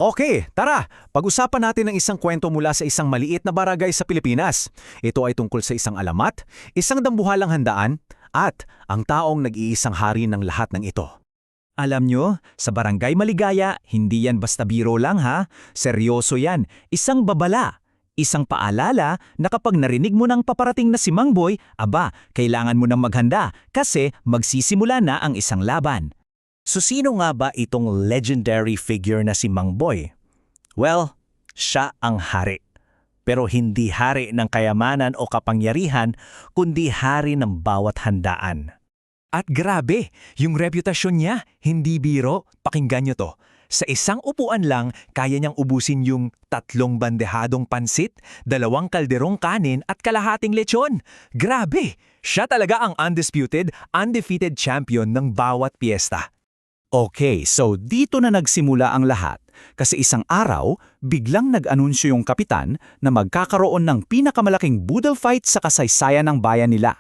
Okay, tara! Pag-usapan natin ang isang kwento mula sa isang maliit na barangay sa Pilipinas. Ito ay tungkol sa isang alamat, isang dambuhalang handaan, at ang taong nag-iisang hari ng lahat ng ito. Alam nyo, sa Barangay Maligaya, hindi yan basta biro lang ha. Seryoso yan, isang babala. Isang paalala na kapag narinig mo ng paparating na si Mangboy, aba, kailangan mo nang maghanda kasi magsisimula na ang isang laban. So sino nga ba itong legendary figure na si Mangboy? Well, siya ang hari. Pero hindi hari ng kayamanan o kapangyarihan, kundi hari ng bawat handaan. At grabe, yung reputasyon niya, hindi biro, pakinggan nyo to. Sa isang upuan lang, kaya niyang ubusin yung 3 bandehadong pansit, 2 kalderong kanin at kalahating lechon. Grabe! Siya talaga ang undisputed, undefeated champion ng bawat piyesta. Okay, so dito na nagsimula ang lahat. Kasi isang araw, biglang nag-anunsyo yung kapitan na magkakaroon ng pinakamalaking budol fight sa kasaysayan ng bayan nila.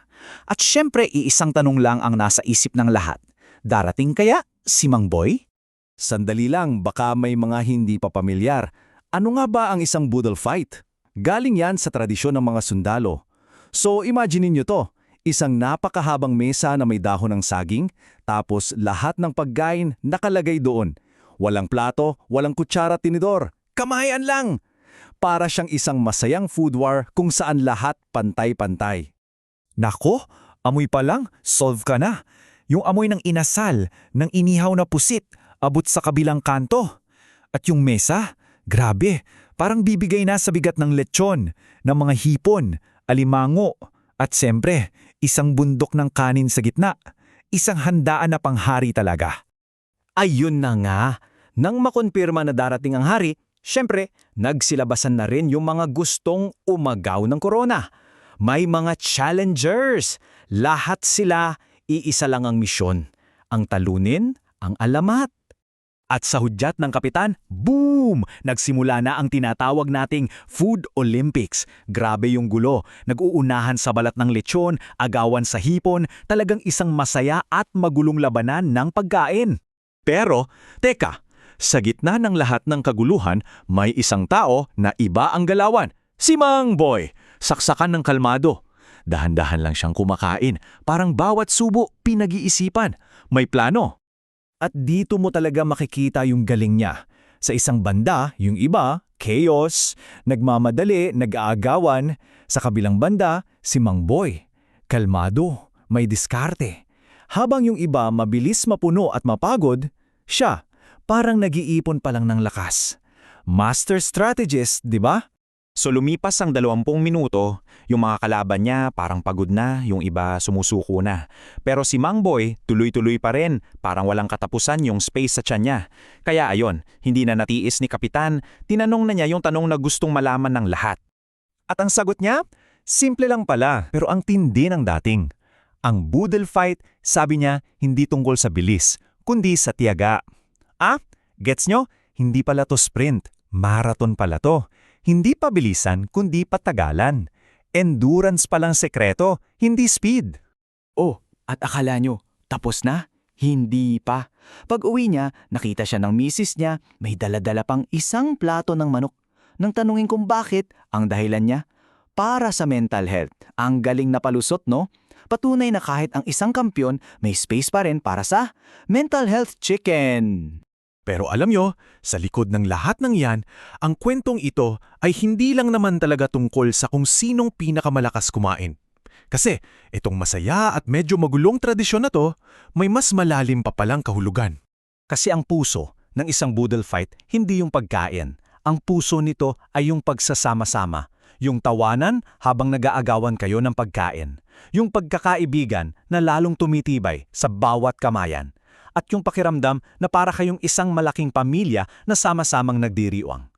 At syempre, iisang tanong lang ang nasa isip ng lahat. Darating kaya si Mangboy? Sandali lang, baka may mga hindi pa pamilyar. Ano nga ba ang isang budol fight? Galing yan sa tradisyon ng mga sundalo. So imagine niyo to, isang napakahabang mesa na may dahon ng saging, tapos lahat ng pagkain nakalagay doon. Walang plato, walang kutsara at tinidor. Kamayan lang! Para siyang isang masayang food war kung saan lahat pantay-pantay. Nako, amoy pa lang, solve ka na. Yung amoy ng inasal, ng inihaw na pusit, abot sa kabilang kanto. At yung mesa, grabe, parang bibigay na sa bigat ng lechon, ng mga hipon, alimango, at siyempre, isang bundok ng kanin sa gitna. Isang handaan na panghari talaga. Ayun na nga, nang makonpirma na darating ang hari, syempre, nagsilabasan na rin yung mga gustong umagaw ng korona. May mga challengers. Lahat sila, iisa lang ang misyon. Ang talunin, ang alamat. At sa hudyat ng kapitan, boom! Nagsimula na ang tinatawag nating Food Olympics. Grabe yung gulo. Nag-uunahan sa balat ng lechon, agawan sa hipon, talagang isang masaya at magulong labanan ng pagkain. Pero, teka, sa gitna ng lahat ng kaguluhan, may isang tao na iba ang galawan. Si Mangboy, saksakan ng kalmado. Dahan-dahan lang siyang kumakain, parang bawat subo pinag-iisipan. May plano. At dito mo talaga makikita yung galing niya. Sa isang banda, yung iba, chaos, nagmamadali, nag-aagawan. Sa kabilang banda, si Mangboy. Kalmado, may diskarte. Habang yung iba mabilis mapuno at mapagod, siya, parang nag-iipon pa lang ng lakas. Master strategist, di ba? So lumipas ang 20 minuto, yung mga kalaban niya parang pagod na, yung iba sumusuko na. Pero si Mangboy tuloy-tuloy pa rin, parang walang katapusan yung space sa tiyan niya. Kaya ayon, hindi na natiis ni Kapitan, tinanong na niya yung tanong na gustong malaman ng lahat. At ang sagot niya, simple lang pala, pero ang tindi ng dating. Ang budol fight, sabi niya, hindi tungkol sa bilis, kundi sa tiyaga. Ah, gets nyo? Hindi pala to sprint, marathon pala to. Hindi pabilisan, kundi patagalan. Endurance palang sekreto, hindi speed. Oh, at akala nyo, tapos na? Hindi pa. Pag-uwi niya, nakita siya ng misis niya, may dala-dala pang isang plato ng manok. Nang tanungin kung bakit, ang dahilan niya, para sa mental health. Ang galing na palusot, no? Patunay na kahit ang isang kampyon, may space pa rin para sa mental health chicken. Pero alam nyo, sa likod ng lahat ng yan, ang kwentong ito ay hindi lang naman talaga tungkol sa kung sinong pinakamalakas kumain. Kasi itong masaya at medyo magulong tradisyon na to, may mas malalim pa palang kahulugan. Kasi ang puso ng isang budol fight, hindi yung pagkain. Ang puso nito ay yung pagsasama-sama. Yung tawanan habang nag-aagawan kayo ng pagkain. Yung pagkakaibigan na lalong tumitibay sa bawat kamayan. At yung pakiramdam na para kayong isang malaking pamilya na sama-samang nagdiriwang.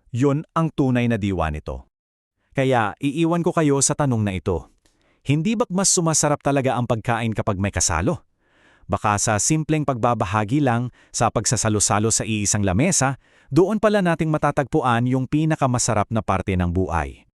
Yun ang tunay na diwa nito. Kaya iiwan ko kayo sa tanong na ito. Hindi ba't mas sumasarap talaga ang pagkain kapag may kasalo? Baka sa simpleng pagbabahagi lang, sa pagsasalo-salo sa iisang lamesa, doon pala nating matatagpuan yung pinakamasarap na parte ng buhay.